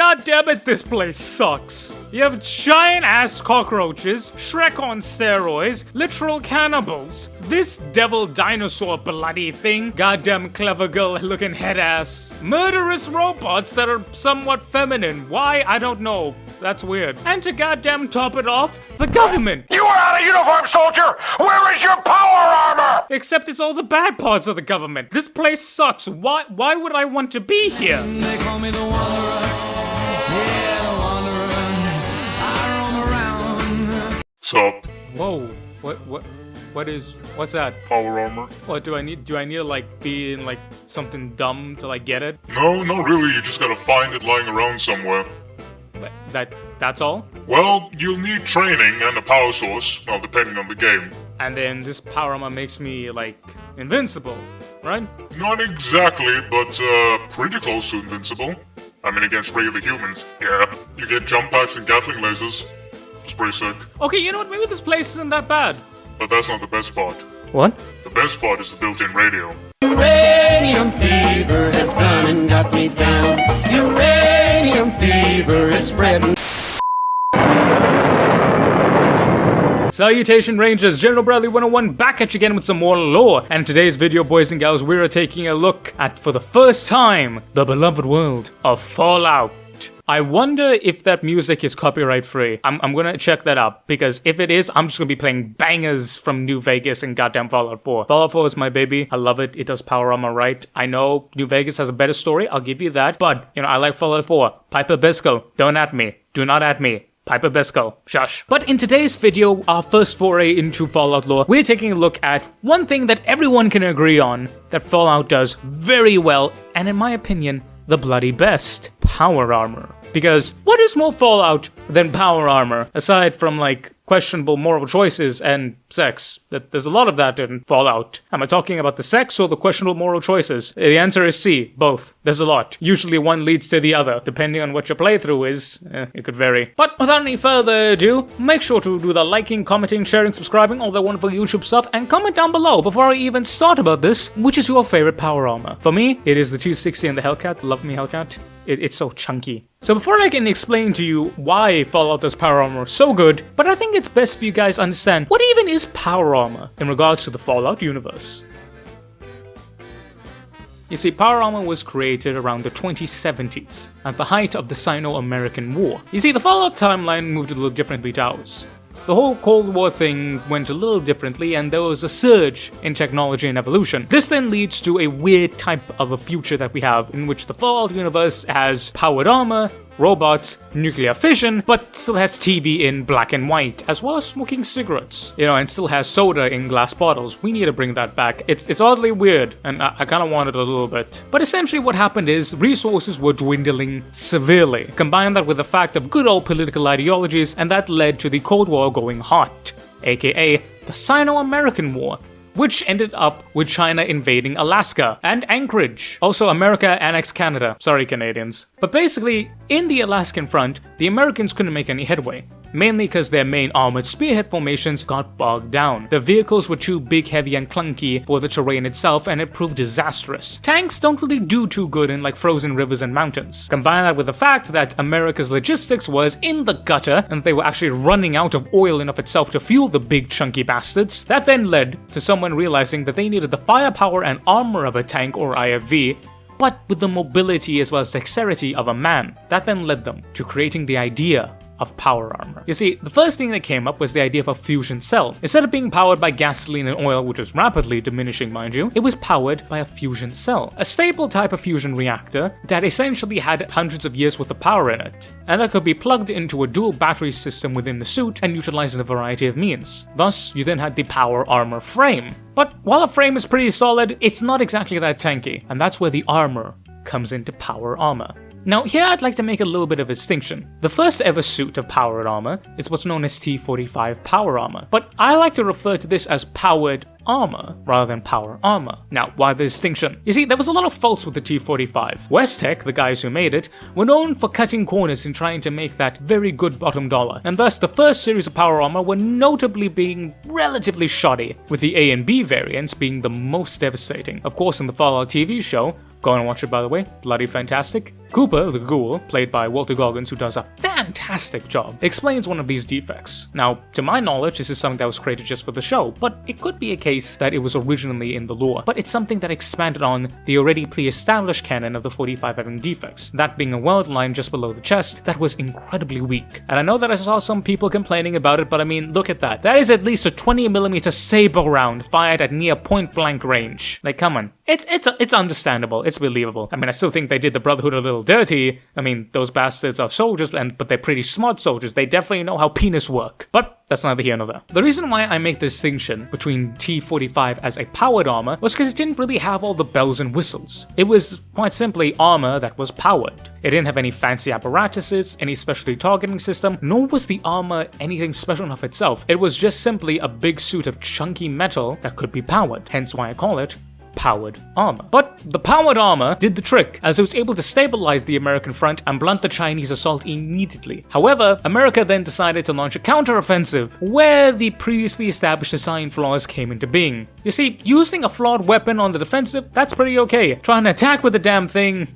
goddammit, this place sucks. You have giant-ass cockroaches, Shrek on steroids, literal cannibals, this devil dinosaur bloody thing, goddamn clever girl-looking head-ass, murderous robots that are somewhat feminine. Why? I don't know. That's weird. And to goddamn top it off, the government. You are out of uniform, soldier! Where is your power armor? Except it's all the bad parts of the government. This place sucks. Why would I want to be here? They call me the wanderer. Yeah, the wanderer. I roam around. Sup? Whoa. What's that? Power armor? What do I need to like be in like something dumb to like get it? No, not really. You just gotta find it lying around somewhere. That's all? Well, you'll need training and a power source, well, depending on the game. And then this power armor makes me like invincible, right? Not exactly, but pretty close to invincible. I mean, against regular humans, yeah. You get jump packs and Gatling lasers. It's pretty sick. Okay, you know what? Maybe this place isn't that bad. But that's not the best part. What? The best part is the built-in radio. Uranium fever has gone and got me down. Uranium fever is spreading. Salutation Rangers, General Bradley 101 back at you again with some more lore. And today's video, boys and gals, we are taking a look at, for the first time, the beloved world of Fallout. I wonder if that music is copyright free. I'm gonna check that up, because if it is, I'm just gonna be playing bangers from New Vegas and goddamn Fallout 4. Fallout 4 is my baby. I love it. It does power armor right. I know New Vegas has a better story. I'll give you that. But, you know, I like Fallout 4. Piper Bisco, don't at me. Do not at me. Piper Bisco, shush. But in today's video, our first foray into Fallout lore, we're taking a look at one thing that everyone can agree on that Fallout does very well, and in my opinion, the bloody best: power armor. Because what is more Fallout than power armor, aside from like questionable moral choices and sex? There's a lot of that in Fallout. Am I talking about the sex or the questionable moral choices? The answer is C, both. There's a lot. Usually one leads to the other, depending on what your playthrough is. It could vary. But without any further ado, make sure to do the liking, commenting, sharing, subscribing, all that wonderful YouTube stuff, and comment down below before I even start about this, which is your favorite power armor. For me, it is the 260 and the Hellcat. Love me Hellcat. It's so chunky. So before I can explain to you why Fallout does power armor so good, but I think it's best for you guys to understand what even is power armor in regards to the Fallout universe. You see, power armor was created around the 2070s, at the height of the Sino-American War. You see, the Fallout timeline moved a little differently to ours. The whole Cold War thing went a little differently, and there was a surge in technology and evolution. This then leads to a weird type of a future that we have, in which the Fallout universe has powered armor, robots, nuclear fission, but still has TV in black and white, as well as smoking cigarettes. You know, and still has soda in glass bottles. We need to bring that back. It's oddly weird, and I kind of want it a little bit. But essentially what happened is resources were dwindling severely. Combine that with the fact of good old political ideologies, and that led to the Cold War going hot, aka the Sino-American War, which ended up with China invading Alaska and Anchorage. Also, America annexed Canada. Sorry, Canadians. But basically, in the Alaskan front, the Americans couldn't make any headway, mainly because their main armored spearhead formations got bogged down. The vehicles were too big, heavy, and clunky for the terrain itself, and it proved disastrous. Tanks don't really do too good in like frozen rivers and mountains. Combine that with the fact that America's logistics was in the gutter, and they were actually running out of oil in of itself to fuel the big chunky bastards. That then led to someone realizing that they needed the firepower and armor of a tank or IFV, but with the mobility as well as dexterity of a man. That then led them to creating the idea of power armor. You see, the first thing that came up was the idea of a fusion cell. Instead of being powered by gasoline and oil, which was rapidly diminishing, mind you, it was powered by a fusion cell, a stable type of fusion reactor that essentially had hundreds of years worth of power in it, and that could be plugged into a dual battery system within the suit and utilized in a variety of means. Thus, you then had the power armor frame. But while a frame is pretty solid, it's not exactly that tanky, and that's where the armor comes into power armor. Now here I'd like to make a little bit of a distinction. The first ever suit of powered armor is what's known as T-45 power armor, but I like to refer to this as powered armor rather than power armor. Now, why the distinction? You see, there was a lot of faults with the T-45. Westech, the guys who made it, were known for cutting corners and trying to make that very good bottom dollar, and thus the first series of power armor were notably being relatively shoddy, with the A and B variants being the most devastating. Of course, in the Fallout TV show, Go and watch it, by the way. Bloody fantastic. Cooper, the Ghoul, played by Walter Goggins, who does a fantastic job, explains one of these defects. Now, to my knowledge, this is something that was created just for the show, but it could be a case that it was originally in the lore. But it's something that expanded on the already pre-established canon of the 45 having defects, that being a weld line just below the chest that was incredibly weak. And I know that I saw some people complaining about it, but I mean, look at that. That is at least a 20mm saber round fired at near point-blank range. Like, come on. It's understandable. It's believable. I mean, I still think they did the Brotherhood a little dirty. I mean, those bastards are soldiers, but they're pretty smart soldiers. They definitely know how penis work. But that's neither here nor there. The reason why I make the distinction between T-45 as a powered armor was because it didn't really have all the bells and whistles. It was quite simply armor that was powered. It didn't have any fancy apparatuses, any specialty targeting system, nor was the armor anything special enough itself. It was just simply a big suit of chunky metal that could be powered, hence why I call it powered armor. But the powered armor did the trick, as it was able to stabilize the American front and blunt the Chinese assault immediately. However, America then decided to launch a counteroffensive, where the previously established design flaws came into being. You see, using a flawed weapon on the defensive, that's pretty okay. Trying to attack with the damn thing,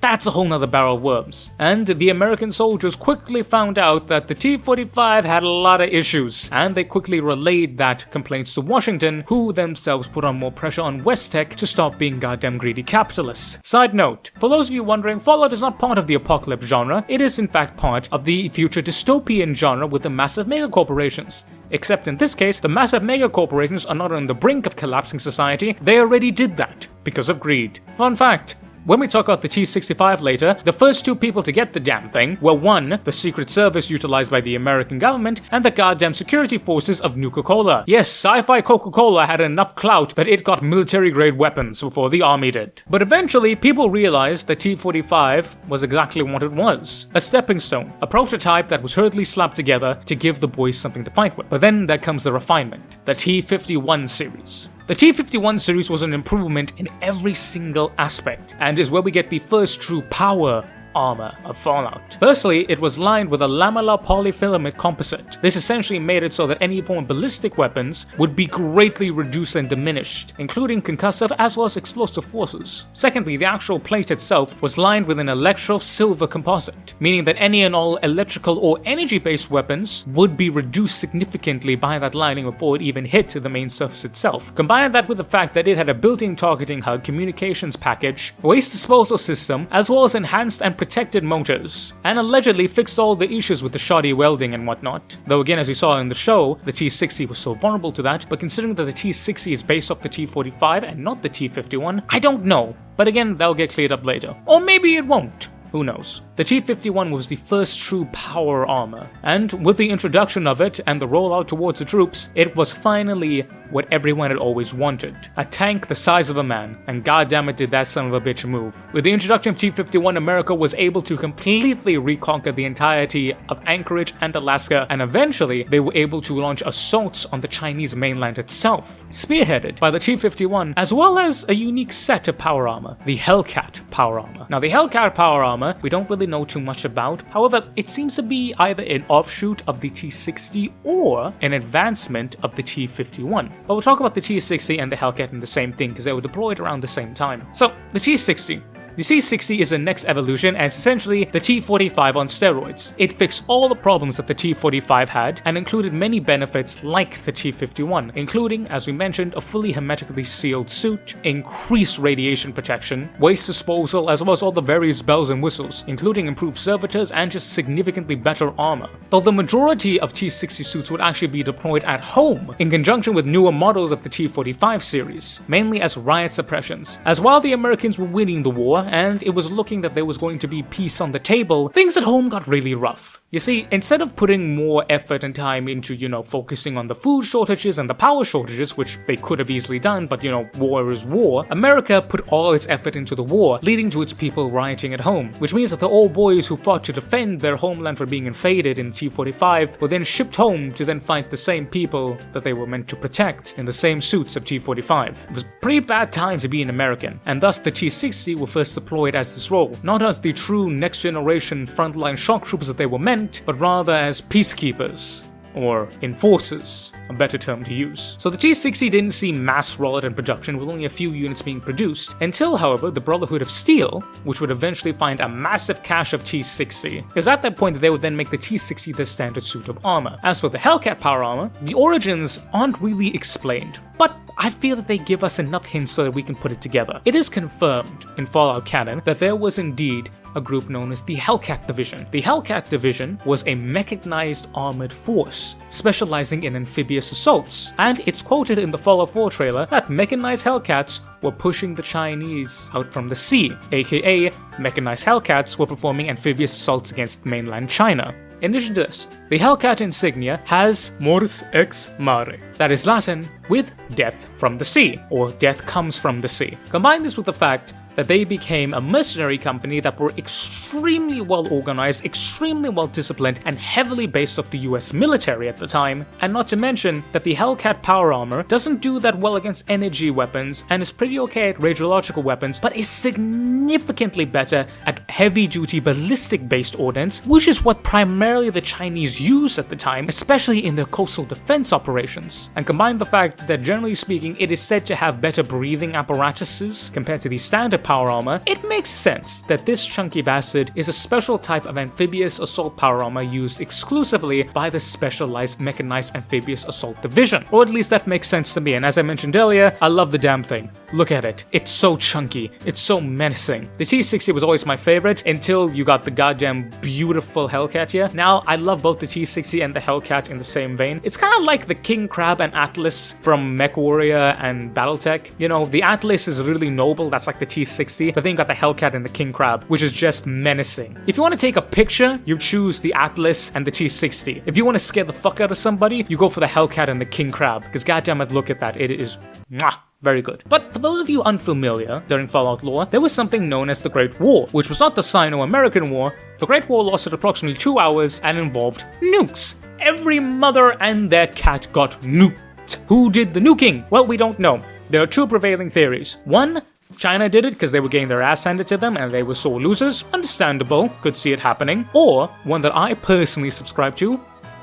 that's a whole nother barrel of worms. And the American soldiers quickly found out that the T-45 had a lot of issues, and they quickly relayed that complaints to Washington, who themselves put on more pressure on West Tech to stop being goddamn greedy capitalists. Side note, for those of you wondering, Fallout is not part of the apocalypse genre, it is in fact part of the future dystopian genre with the massive megacorporations. Except in this case, the massive megacorporations are not on the brink of collapsing society, they already did that, because of greed. Fun fact. When we talk about the T-65 later, the first two people to get the damn thing were one, the Secret Service utilized by the American government, and the goddamn security forces of Nuka-Cola. Yes, Sci-Fi Coca-Cola had enough clout that it got military-grade weapons before the army did. But eventually, people realized that T-45 was exactly what it was. A stepping stone, a prototype that was hurriedly slapped together to give the boys something to fight with. But then there comes the refinement, the T-51 series. The T-51 series was an improvement in every single aspect, and is where we get the first true power armor of Fallout. Firstly, it was lined with a lamellar polyfilament composite. This essentially made it so that any form of ballistic weapons would be greatly reduced and diminished, including concussive as well as explosive forces. Secondly, the actual plate itself was lined with an electro-silver composite, meaning that any and all electrical or energy-based weapons would be reduced significantly by that lining before it even hit the main surface itself. Combine that with the fact that it had a built-in targeting HUD, communications package, waste disposal system, as well as enhanced and protected motors, and allegedly fixed all the issues with the shoddy welding and whatnot. Though again, as we saw in the show, the T-60 was so vulnerable to that, but considering that the T-60 is based off the T-45 and not the T-51, I don't know. But again, that'll get cleared up later. Or maybe it won't. Who knows? The T-51 was the first true power armor, and with the introduction of it and the rollout towards the troops, it was finally what everyone had always wanted. A tank the size of a man, and goddammit did that son of a bitch move. With the introduction of T-51, America was able to completely reconquer the entirety of Anchorage and Alaska, and eventually they were able to launch assaults on the Chinese mainland itself, spearheaded by the T-51, as well as a unique set of power armor, the Hellcat power armor. Now the Hellcat power armor we don't really know too much about, however, it seems to be either an offshoot of the T-60 or an advancement of the T-51. But we'll talk about the T-60 and the Hellcat in the same thing because they were deployed around the same time. So, the T-60. The T-60 is the next evolution and is essentially the T-45 on steroids. It fixed all the problems that the T-45 had and included many benefits like the T-51, including, as we mentioned, a fully hermetically sealed suit, increased radiation protection, waste disposal, as well as all the various bells and whistles, including improved servitors and just significantly better armor. Though the majority of T-60 suits would actually be deployed at home, in conjunction with newer models of the T-45 series, mainly as riot suppressions. As while the Americans were winning the war, and it was looking that there was going to be peace on the table, things at home got really rough. You see, instead of putting more effort and time into, focusing on the food shortages and the power shortages, which they could have easily done, but war is war, America put all its effort into the war, leading to its people rioting at home, which means that the old boys who fought to defend their homeland from being invaded in T-45 were then shipped home to then fight the same people that they were meant to protect in the same suits of T-45. It was a pretty bad time to be an American, and thus the T-60 were first deployed as this role, not as the true next generation frontline shock troopers that they were meant, but rather as peacekeepers. or enforces, a better term to use. So the T-60 didn't see mass rollout in production with only a few units being produced, until however the Brotherhood of Steel, which would eventually find a massive cache of T-60. It was at that point that they would then make the T-60 their standard suit of armor. As for the Hellcat power armor, the origins aren't really explained, but I feel that they give us enough hints so that we can put it together. It is confirmed in Fallout canon that there was indeed a group known as the Hellcat Division. The Hellcat Division was a mechanized armored force specializing in amphibious assaults, and it's quoted in the Fallout 4 trailer that mechanized Hellcats were pushing the Chinese out from the sea, aka mechanized Hellcats were performing amphibious assaults against mainland China. In addition to this, the Hellcat insignia has Mors ex mare, that is Latin with death from the sea, or death comes from the sea. Combine this with the fact that they became a mercenary company that were extremely well organized, extremely well disciplined, and heavily based off the US military at the time, and not to mention that the Hellcat power armor doesn't do that well against energy weapons and is pretty okay at radiological weapons, but is significantly better at heavy-duty ballistic-based ordnance, which is what primarily the Chinese used at the time, especially in their coastal defense operations. And combine the fact that generally speaking it is said to have better breathing apparatuses compared to the standard power armor, it makes sense that this chunky bastard is a special type of amphibious assault power armor used exclusively by the specialized mechanized amphibious assault division. Or at least that makes sense to me, and as I mentioned earlier, I love the damn thing. Look at it. It's so chunky. It's so menacing. The T-60 was always my favorite until you got the goddamn beautiful Hellcat here. Now, I love both the T-60 and the Hellcat in the same vein. It's kind of like the King Crab and Atlas from MechWarrior and Battletech. You know, the Atlas is really noble, that's like the T-60, but then you got the Hellcat and the King Crab, which is just menacing. If you want to take a picture, you choose the Atlas and the T-60. If you want to scare the fuck out of somebody, you go for the Hellcat and the King Crab, because goddamn it, look at that. It is mwah. Very good. But for those of you unfamiliar, during Fallout lore, there was something known as the Great War, which was not the Sino-American War. The Great War lasted approximately 2 hours and involved nukes. Every mother and their cat got nuked. Who did the nuking? Well, we don't know. There are two prevailing theories. One, China did it because they were getting their ass handed to them and they were sore losers. Understandable, could see it happening. Or, one that I personally subscribe to,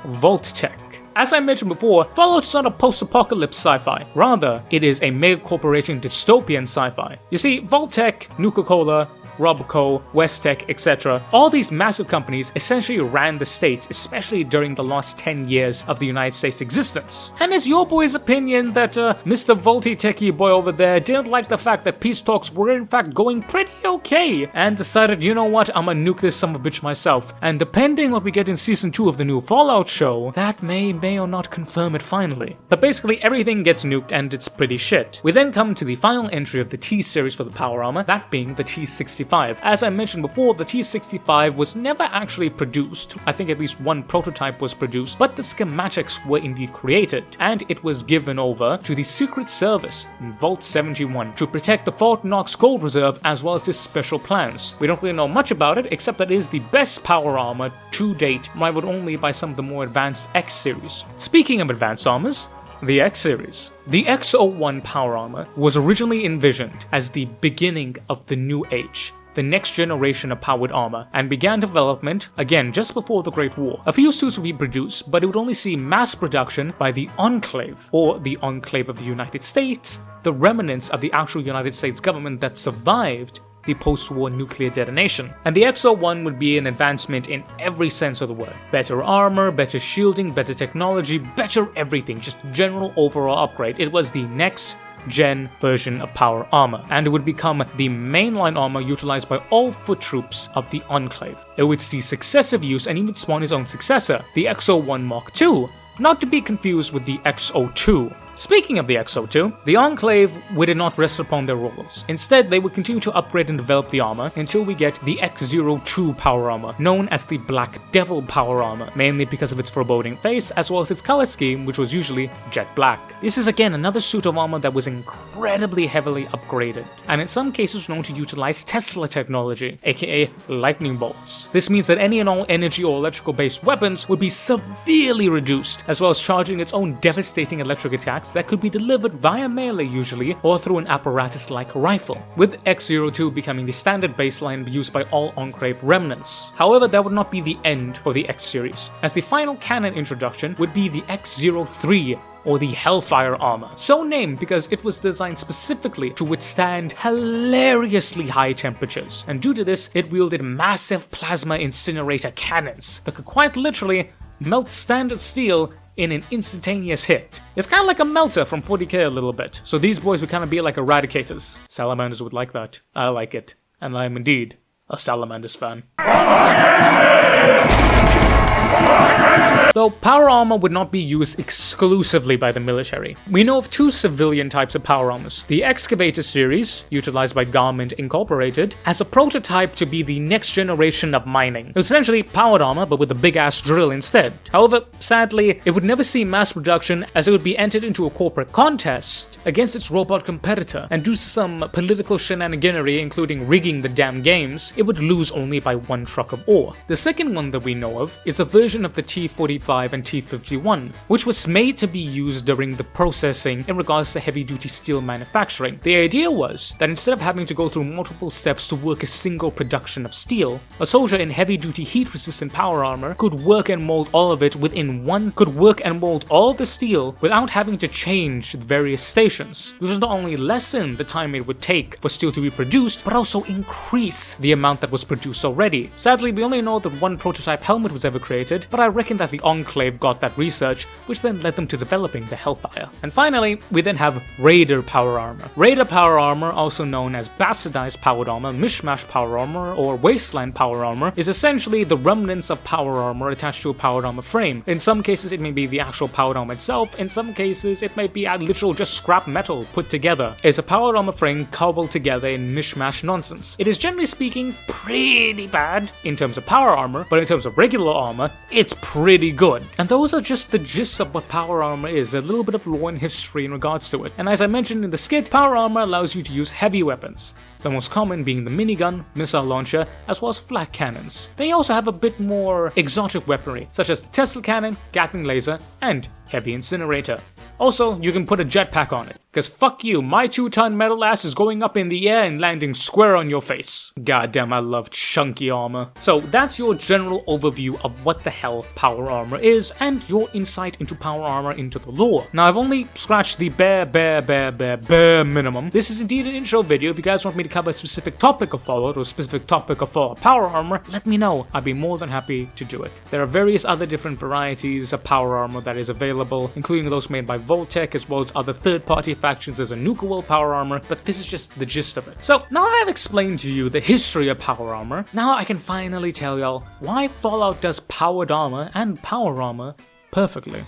Vault-Tec. As I mentioned before, Fallout is not a post-apocalypse sci-fi. Rather, it is a mega-corporation dystopian sci-fi. You see, Vault-Tec, Nuka-Cola, Robco, Westtech, etc. All these massive companies essentially ran the states, especially during the last 10 years of the United States' existence. And it's your boy's opinion that Mr. Volty-Techie boy over there didn't like the fact that peace talks were in fact going pretty okay, and decided, you know what, I'ma nuke this son of a bitch myself. And depending on what we get in Season 2 of the new Fallout show, that may or not confirm it finally. But basically everything gets nuked and it's pretty shit. We then come to the final entry of the T-series for the power armor, that being the T-65. As I mentioned before, the T-65 was never actually produced. I think at least one prototype was produced, but the schematics were indeed created, and it was given over to the Secret Service in Vault 71 to protect the Fort Knox Gold Reserve as well as the special plans. We don't really know much about it, except that it is the best power armor to date, rivaled only by some of the more advanced X series. Speaking of advanced armors, the X series. The X-01 power armor was originally envisioned as the beginning of the new age, the next generation of powered armor, and began development, again just before the Great War. A few suits would be produced, but it would only see mass production by the Enclave, or the Enclave of the United States, the remnants of the actual United States government that survived the post-war nuclear detonation. And the X-01 would be an advancement in every sense of the word. Better armor, better shielding, better technology, better everything, just general overall upgrade. It was the next gen version of power armor, and it would become the mainline armor utilized by all foot troops of the Enclave. It would see successive use and even spawn its own successor, the X-01 Mark II, not to be confused with the X-02. Speaking of the X-02, the Enclave would not rest upon their laurels. Instead, they would continue to upgrade and develop the armor until we get the X-02 power armor, known as the Black Devil power armor, mainly because of its foreboding face as well as its color scheme, which was usually jet black. This is again another suit of armor that was incredibly heavily upgraded, and in some cases known to utilize Tesla technology, aka lightning bolts. This means that any and all energy or electrical based weapons would be severely reduced, as well as charging its own devastating electric attacks attacks that could be delivered via melee usually, or through an apparatus like a rifle, with X-02 becoming the standard baseline used by all Enclave remnants. However, that would not be the end for the X series, as the final canon introduction would be the X-03, or the Hellfire armor, so named because it was designed specifically to withstand hilariously high temperatures, and due to this, it wielded massive plasma incinerator cannons that could quite literally melt standard steel in an instantaneous hit. It's kind of like a melter from 40k a little bit, so these boys would kind of be like eradicators. Salamanders would like that. I like it, and I am indeed a Salamanders fan. Though power armor would not be used exclusively by the military. We know of two civilian types of power armors. The Excavator series, utilized by Garment Incorporated, as a prototype to be the next generation of mining. It was essentially powered armor, but with a big-ass drill instead. However, sadly, it would never see mass production as it would be entered into a corporate contest against its robot competitor, and due to some political shenaniganery, including rigging the damn games, it would lose only by one truck of ore. The second one that we know of is a version of the T-45 and T-51, which was made to be used during the processing in regards to heavy-duty steel manufacturing. The idea was that instead of having to go through multiple steps to work a single production of steel, a soldier in heavy-duty heat-resistant power armor could work and mold all of it within one, could work and mold all of the steel without having to change the various stations, which would not only lessen the time it would take for steel to be produced, but also increase the amount that was produced already. Sadly, we only know that one prototype helmet was ever created, but I reckon that the Enclave got that research, which then led them to developing the Hellfire. And finally, we then have Raider power armor. Raider power armor, also known as bastardized powered armor, mishmash power armor, or wasteland power armor, is essentially the remnants of power armor attached to a powered armor frame. In some cases, it may be the actual powered armor itself. In some cases, it may be a literal just scrap metal put together. It's a powered armor frame cobbled together in mishmash nonsense. It is generally speaking pretty bad in terms of power armor, but in terms of regular armor, it's pretty good. And those are just the gist of what power armor is, a little bit of lore and history in regards to it. And as I mentioned in the skit, power armor allows you to use heavy weapons, the most common being the minigun, missile launcher, as well as flak cannons. They also have a bit more exotic weaponry, such as the Tesla cannon, Gatling laser, and heavy incinerator. Also, you can put a jetpack on it, cause fuck you, my 2-ton metal ass is going up in the air and landing square on your face. Goddamn, I love chunky armor. So that's your general overview of what the hell power armor is, and your insight into power armor into the lore. Now, I've only scratched the bare minimum. This is indeed an intro video. If you guys want me to cover a specific topic of Fallout or a specific topic of Fallout power armor, let me know. I'd be more than happy to do it. There are various other different varieties of power armor that is available, including those made by Voltec, as well as other third-party factions. There's a Nuke power armor, but this is just the gist of it. So, now that I've explained to you the history of power armor, now I can finally tell y'all why Fallout does powered armor and power armor perfectly.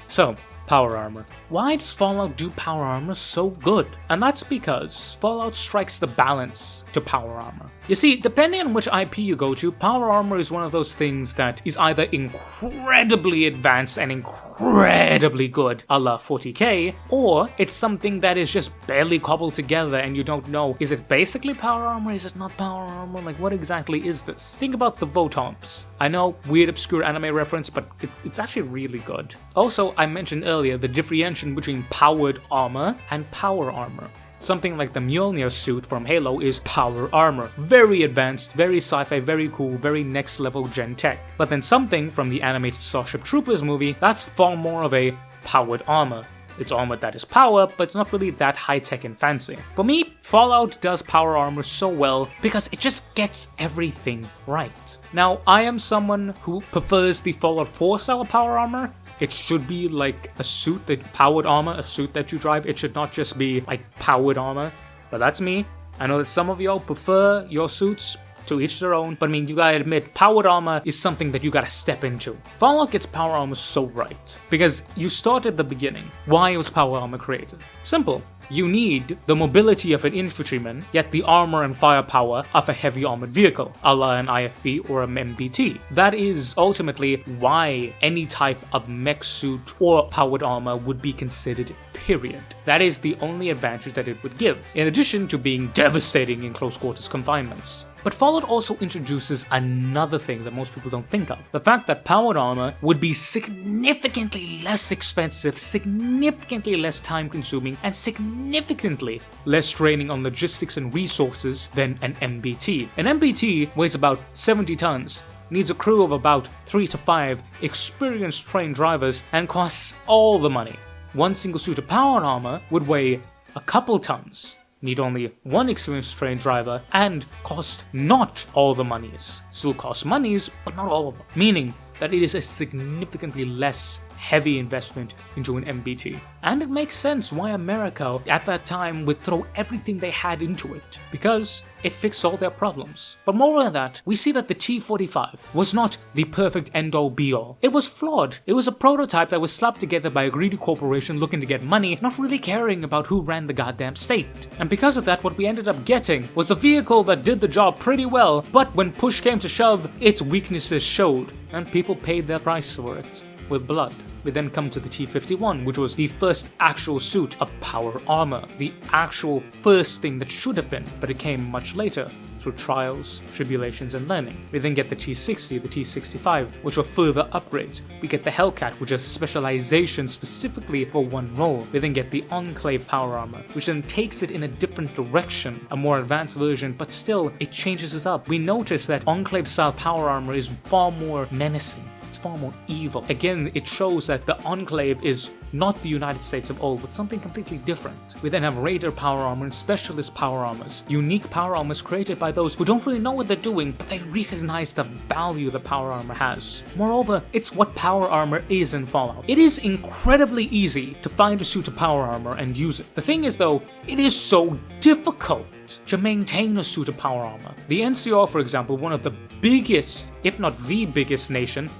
So, power armor. Why does Fallout do power armor so good? And that's because Fallout strikes the balance to power armor. You see, depending on which IP you go to, power armor is one of those things that is either incredibly advanced and incredibly good, a la 40k, or it's something that is just barely cobbled together and you don't know, is it basically power armor, is it not power armor, like what exactly is this? Think about the Votomps. I know, weird obscure anime reference, but it's actually really good. Also, I mentioned earlier the differentiation between powered armor and power armor. Something like the Mjolnir suit from Halo is power armor. Very advanced, very sci-fi, very cool, very next level gen tech. But then something from the animated Starship Troopers movie, that's far more of a powered armor. It's armor that is power, but it's not really that high-tech and fancy. For me, Fallout does power armor so well because it just gets everything right. Now, I am someone who prefers the Fallout 4 style of power armor. It should be like a suit, powered armor, a suit that you drive. It should not just be like powered armor, but that's me. I know that some of y'all prefer your suits, to each their own, but I mean, you gotta admit, powered armor is something that you gotta step into. Fallout gets power armor so right, because you start at the beginning. Why was power armor created? Simple. You need the mobility of an infantryman, yet the armor and firepower of a heavy armored vehicle, a la an IFV or an MBT. That is ultimately why any type of mech suit or powered armor would be considered, period. That is the only advantage that it would give, in addition to being devastating in close quarters confinements. But Fallout also introduces another thing that most people don't think of. The fact that powered armor would be significantly less expensive, significantly less time consuming, and significantly less draining on logistics and resources than an MBT. An MBT weighs about 70 tons, needs a crew of about 3 to 5 experienced trained drivers, and costs all the money. One single suit of powered armor would weigh a couple tons, need only one experienced trained driver, and cost not all the monies. Still cost monies, but not all of them. Meaning that it is a significantly less heavy investment into an MBT. And it makes sense why America at that time would throw everything they had into it, because it fixed all their problems. But more than that, we see that the T-45 was not the perfect end-all be-all. It was flawed. It was a prototype that was slapped together by a greedy corporation looking to get money, not really caring about who ran the goddamn state. And because of that, what we ended up getting was a vehicle that did the job pretty well, but when push came to shove, its weaknesses showed, and people paid their price for it with blood. We then come to the T-51, which was the first actual suit of power armor, the actual first thing that should have been, but it came much later, through trials, tribulations, and learning. We then get the T-60, the T-65, which were further upgrades. We get the Hellcat, which is specialization specifically for one role. We then get the Enclave power armor, which then takes it in a different direction, a more advanced version, but still, it changes it up. We notice that Enclave-style power armor is far more menacing. It's far more evil. Again, it shows that the Enclave is not the United States of old, but something completely different. We then have Raider power armor and Specialist power armors, unique power armors created by those who don't really know what they're doing, but they recognize the value the power armor has. Moreover, it's what power armor is in Fallout. It is incredibly easy to find a suit of power armor and use it. The thing is though, it is so difficult to maintain a suit of power armor. The NCR, for example, one of the biggest, if not the biggest nation,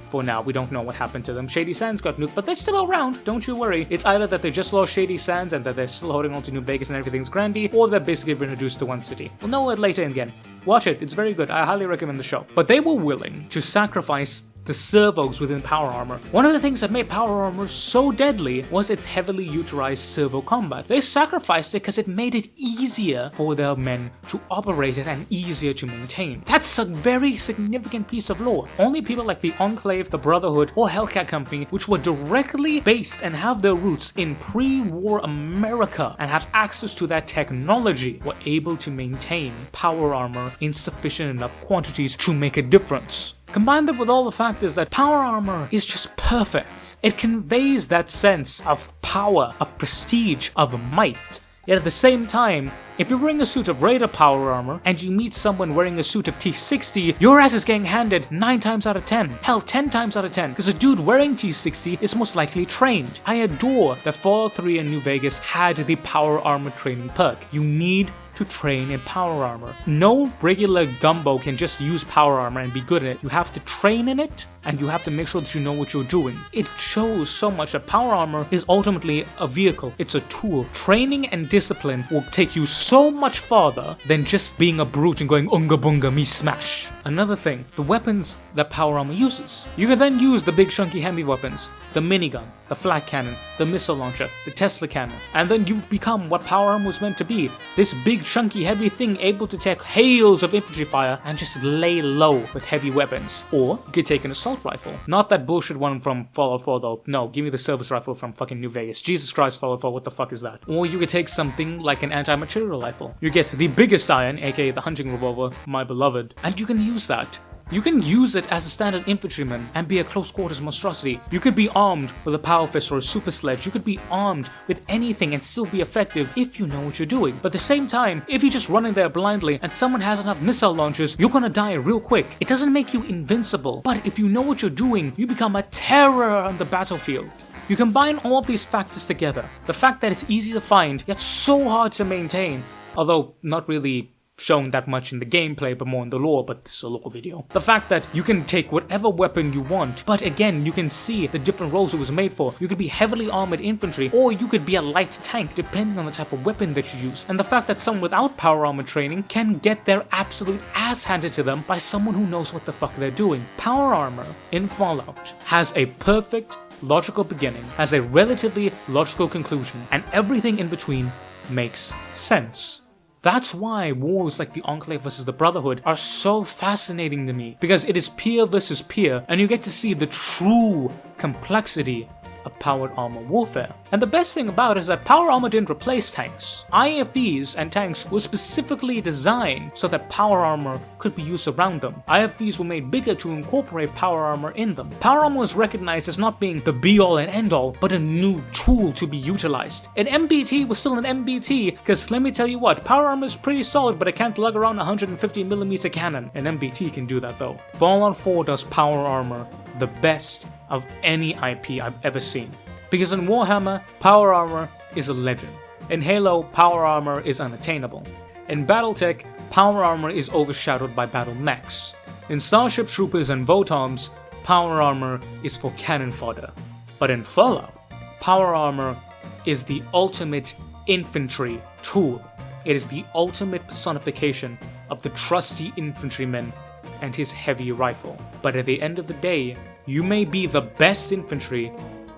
for now, we don't know what happened to them. Shady Sands got nuked, but they're still around, don't you worry. It's either that they just lost Shady Sands and that they're still holding on to New Vegas and everything's grandy, or they're basically been reduced to one city. We'll know it later again. Watch it, it's very good, I highly recommend the show. But they were willing to sacrifice the servos within power armor. One of the things that made power armor so deadly was its heavily utilized servo combat. They sacrificed it because it made it easier for their men to operate it and easier to maintain. That's a very significant piece of lore. Only people like the Enclave, the Brotherhood, or Hellcat Company, which were directly based and have their roots in pre-war America and have access to that technology, were able to maintain power armor in sufficient enough quantities to make a difference. Combine that with all the factors that power armor is just perfect. It conveys that sense of power, of prestige, of might. Yet at the same time, if you're wearing a suit of Raider power armor and you meet someone wearing a suit of T-60, your ass is getting handed 9 times out of 10. Hell, 10 times out of 10, because a dude wearing T-60 is most likely trained. I adore that Fallout 3 and New Vegas had the power armor training perk. You need to train in power armor. No regular gumbo can just use power armor and be good at it. You have to train in it, and you have to make sure that you know what you're doing. It shows so much that power armor is ultimately a vehicle. It's a tool. Training and discipline will take you so much farther than just being a brute and going unga bunga me smash. Another thing, the weapons that power armor uses. You can then use the big chunky heavy weapons, the minigun, the flak cannon, the missile launcher, the Tesla cannon, and then you become what power armor was meant to be. This big chunky heavy thing able to take hails of infantry fire and just lay low with heavy weapons. Or you could take an assault rifle. Not that bullshit one from Fallout 4 though. No, give me the service rifle from fucking New Vegas. Jesus Christ, Fallout 4, what the fuck is that? Or you could take something like an anti-material rifle. You get the biggest iron, aka the hunting revolver, my beloved, and you can use that. You can use it as a standard infantryman and be a close quarters monstrosity. You could be armed with a power fist or a super sledge. You could be armed with anything and still be effective if you know what you're doing. But at the same time, if you're just running there blindly and someone has enough missile launchers, you're gonna die real quick. It doesn't make you invincible, but if you know what you're doing, you become a terror on the battlefield. You combine all of these factors together. The fact that it's easy to find, yet so hard to maintain, although not really shown that much in the gameplay, but more in the lore, but this is a lore video. The fact that you can take whatever weapon you want, but again, you can see the different roles it was made for. You could be heavily armored infantry, or you could be a light tank, depending on the type of weapon that you use. And the fact that someone without power armor training can get their absolute ass handed to them by someone who knows what the fuck they're doing. Power armor in Fallout has a perfect, logical beginning, has a relatively logical conclusion, and everything in between makes sense. That's why wars like the Enclave versus the Brotherhood are so fascinating to me, because it is peer versus peer, and you get to see the true complexity of powered armor warfare. And the best thing about it is that power armor didn't replace tanks. IFVs and tanks were specifically designed so that power armor could be used around them. IFVs were made bigger to incorporate power armor in them. Power armor was recognized as not being the be-all and end-all, but a new tool to be utilized. An MBT was still an MBT, because let me tell you what, power armor is pretty solid, but it can't lug around a 150mm cannon. An MBT can do that though. Fallout 4 does power armor the best of any IP I've ever seen. Because in Warhammer, power armor is a legend. In Halo, power armor is unattainable. In Battletech, power armor is overshadowed by battle mechs. In Starship Troopers and Votoms, power armor is for cannon fodder. But in Fallout, power armor is the ultimate infantry tool. It is the ultimate personification of the trusty infantryman and his heavy rifle. But at the end of the day, you may be the best infantry,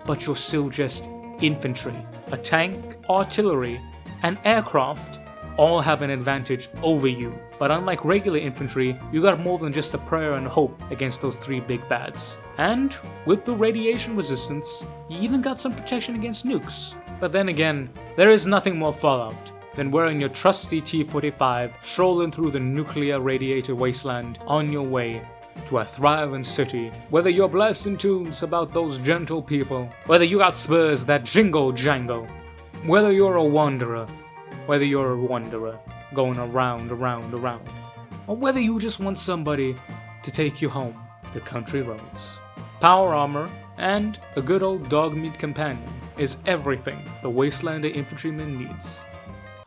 but you're still just infantry. A tank, artillery, and aircraft all have an advantage over you. But unlike regular infantry, you got more than just a prayer and hope against those three big bads. And with the radiation resistance, you even got some protection against nukes. But then again, there is nothing more Fallout than wearing your trusty T-45, strolling through the nuclear radiated wasteland on your way to a thriving city. Whether you're blasting tunes about those gentle people, whether you got spurs that jingle jangle, whether you're a wanderer going around, or whether you just want somebody to take you home the country roads. Power armor and a good old dog meat companion is everything the Wastelander infantryman needs.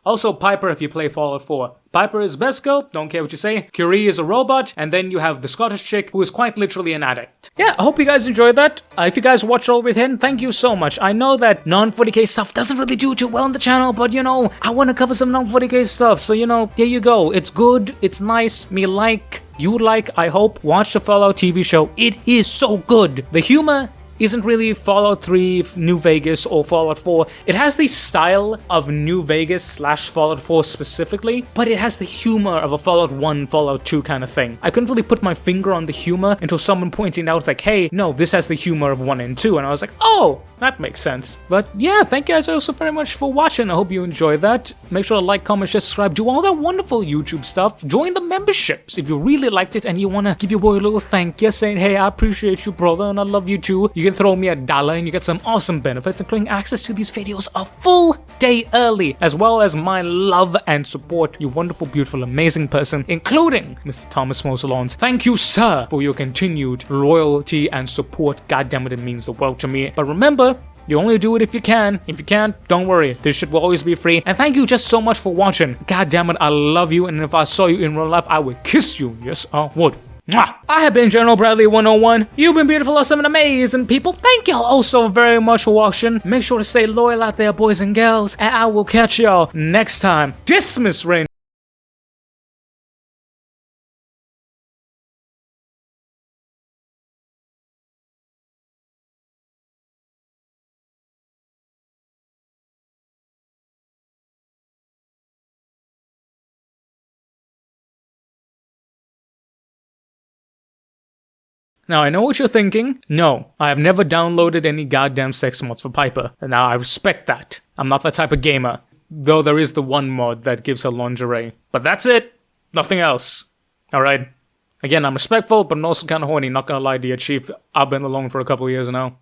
Also, Piper if you play Fallout 4. Piper is best girl, don't care what you say. Curie is a robot, and then you have the Scottish chick who is quite literally an addict. Yeah, I hope you guys enjoyed that. If you guys watched all the way to the end, thank you so much. I know that non-40k stuff doesn't really do too well on the channel, but you know, I want to cover some non-40k stuff, so you know, there you go. It's good, it's nice, me like, you like, I hope. Watch the Fallout TV show. It is so good. The humor isn't really Fallout 3, New Vegas, or Fallout 4. It has the style of New Vegas / Fallout 4 specifically, but it has the humor of a Fallout 1, Fallout 2 kind of thing. I couldn't really put my finger on the humor until someone pointed out, like, hey, no, this has the humor of 1 and 2, and I was like, oh, that makes sense. But yeah, thank you guys also very much for watching. I hope you enjoyed that. Make sure to like, comment, share, subscribe, do all that wonderful YouTube stuff. Join the memberships if you really liked it and you want to give your boy a little thank you, saying, hey, I appreciate you, brother, and I love you too. You can throw me $1 and you get some awesome benefits, including access to these videos a full day early, as well as my love and support, you wonderful, beautiful, amazing person, including Mr. Thomas Mosalons. Thank you, sir, for your continued loyalty and support. God damn it, it means the world to me. But remember, you only do it if you can. If you can't, don't worry. This shit will always be free. And thank you just so much for watching. God damn it, I love you. And if I saw you in real life, I would kiss you. Yes, I would. Mwah. I have been General Bradley 101. You've been beautiful, awesome, and amazing people. Thank y'all all so very much for watching. Make sure to stay loyal out there, boys and girls. And I will catch y'all next time. Dismiss, Rain. Now, I know what you're thinking. No, I have never downloaded any goddamn sex mods for Piper. And now, I respect that. I'm not that type of gamer. Though there is the one mod that gives her lingerie. But that's it. Nothing else. Alright? Again, I'm respectful, but I'm also kind of horny. Not gonna lie to you, Chief. I've been alone for a couple of years now.